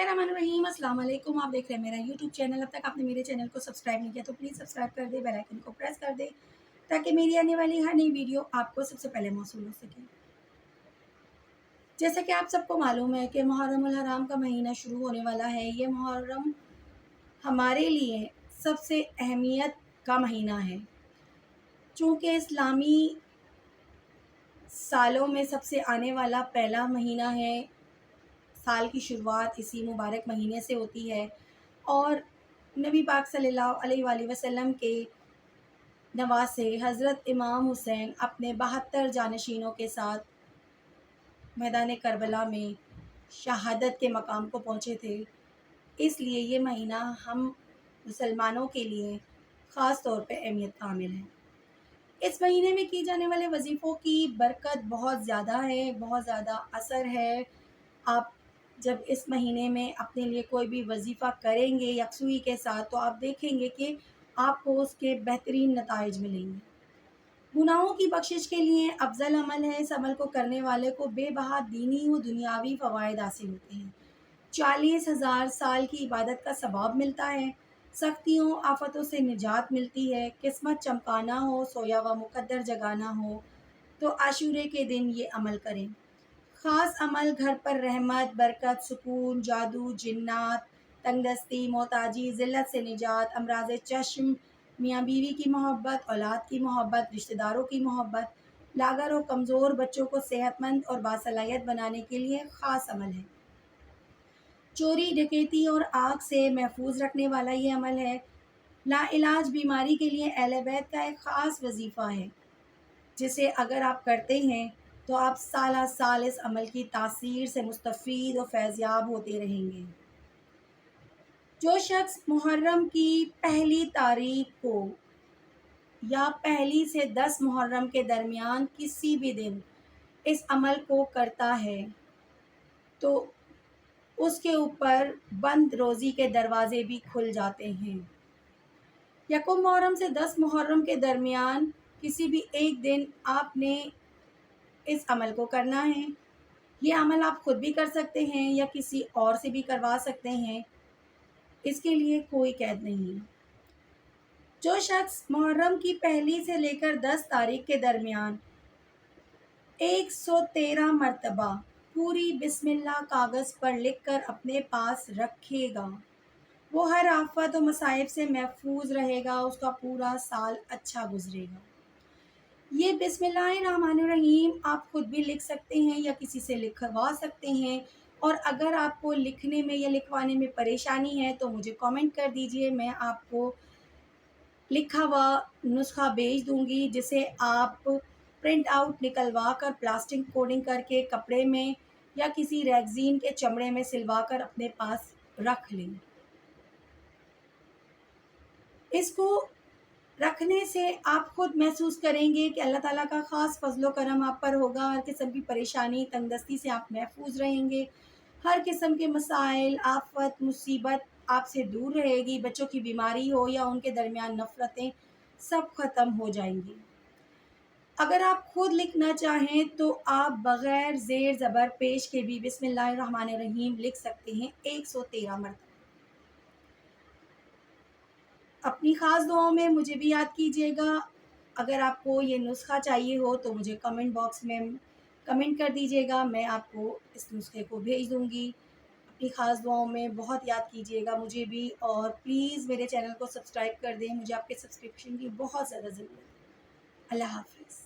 बिस्मिल्लाहिर्रहमानिर्रहीम। अस्सलाम वालेकुम। आप देख रहे हैं मेरा यूट्यूब चैनल। अब तक आपने मेरे चैनल को सब्सक्राइब नहीं किया तो प्लीज़ सब्सक्राइब कर दे, बेल आइकन को प्रेस कर दे ताकि मेरी आने वाली हर नई वीडियो आपको सबसे पहले मौसूल हो सके। जैसा कि आप सबको मालूम है कि मुहर्रमुल हराम का महीना शुरू होने वाला है। ये मुहर्रम हमारे लिए सबसे अहमियत का महीना है, चूँकि इस्लामी सालों में सबसे आने वाला पहला महीना है। साल की शुरुआत इसी मुबारक महीने से होती है और नबी पाक सल्लल्लाहु अलैहि वसल्लम के नवासे हज़रत इमाम हुसैन अपने 72 जानशीनों के साथ मैदान करबला में शहादत के मकाम को पहुँचे थे। इसलिए ये महीना हम मुसलमानों के लिए ख़ास तौर पे अहमियत का हामिल है। इस महीने में की जाने वाले वज़ीफ़ों की बरकत बहुत ज़्यादा है, बहुत ज़्यादा असर है। आप जब इस महीने में अपने लिए कोई भी वज़ीफ़ा करेंगे यकसुई के साथ तो आप देखेंगे कि आपको उसके बेहतरीन नताइज मिलेंगे। गुनाहों की बख्शिश के लिए अफ़ज़ल अमल है। इस अमल को करने वाले को बेबहा दीनी व दुनियावी फ़वाइद हासिल होते हैं। 40,000 साल की इबादत का सवाब मिलता है। सख्तियों आफ़तों से निजात मिलती है। किस्मत चमकाना हो, सोया व मुक़द्दर जगाना हो तो आशूरे के दिन ये अमल करें। ख़ास अमल घर पर रहमत, बरकत, सुकून, जादू, जिन्नात, तंगदस्ती, मोहताजी, ज़िल्लत से निजात, अमराज़ चश्म, मियाँ बीवी की मोहब्बत, औलाद की मोहब्बत, रिश्तेदारों की मोहब्बत, लागर और कमज़ोर बच्चों को सेहतमंद और बासलाहियत बनाने के लिए ख़ास अमल है। चोरी, डकैती और आग से महफूज रखने वाला ये अमल है। लाइलाज बीमारी के लिए अहले बैत का एक ख़ास वजीफ़ा है, जिसे अगर आप करते हैं तो आप साला साल इस अमल की तासीर से मुस्तफ़ीद और फैज़याब होते रहेंगे। जो शख्स मुहर्रम की पहली तारीख को या पहली से 10 मुहर्रम के दरमियान किसी भी दिन इस अमल को करता है तो उसके ऊपर बंद रोज़ी के दरवाज़े भी खुल जाते हैं। यकम मुहर्रम से 10 मुहर्रम के दरमियान किसी भी एक दिन आपने इस अमल को करना है। ये अमल आप खुद भी कर सकते हैं या किसी और से भी करवा सकते हैं, इसके लिए कोई कैद नहीं है। जो शख्स मुहर्रम की पहली से लेकर 10 तारीख के दरमियान 113 मरतबा पूरी बिस्मिल्लाह कागज़ पर लिखकर अपने पास रखेगा, वो हर आफत और मसाइब से महफूज रहेगा, उसका पूरा साल अच्छा गुजरेगा। ये बिस्मिल्लाहिर्रहमानिर्रहीम आप खुद भी लिख सकते हैं या किसी से लिखवा सकते हैं। और अगर आपको लिखने में या लिखवाने में परेशानी है तो मुझे कमेंट कर दीजिए, मैं आपको लिखा हुआ नुस्खा भेज दूँगी, जिसे आप प्रिंट आउट निकलवा कर प्लास्टिक कोटिंग करके कपड़े में या किसी रैगज़ीन के चमड़े में सिलवा कर अपने पास रख लें। इसको रखने से आप खुद महसूस करेंगे कि अल्लाह ताला का ख़ास फ़ज़्ल व करम आप पर होगा। हर किस्म की परेशानी, तंगदस्ती से आप महफूज रहेंगे। हर किस्म के मसाइल, आफ़त, मुसीबत आपसे दूर रहेगी। बच्चों की बीमारी हो या उनके दरमियान नफ़रतें, सब ख़त्म हो जाएंगी। अगर आप खुद लिखना चाहें तो आप बग़ैर ज़ेर ज़बर पेश के भी बिस्मिल्लाहिर्रहमानिर्रहीम लिख सकते हैं 113 मरतबा। अपनी ख़ास दुआओं में मुझे भी याद कीजिएगा। अगर आपको ये नुस्ख़ा चाहिए हो तो मुझे कमेंट बॉक्स में कमेंट कर दीजिएगा, मैं आपको इस नुस्खे को भेज दूँगी। अपनी ख़ास दुआओं में बहुत याद कीजिएगा मुझे भी, और प्लीज़ मेरे चैनल को सब्सक्राइब कर दें, मुझे आपके सब्सक्रिप्शन की बहुत ज़्यादा ज़रूरत है। अल्लाह हाफ़िज़।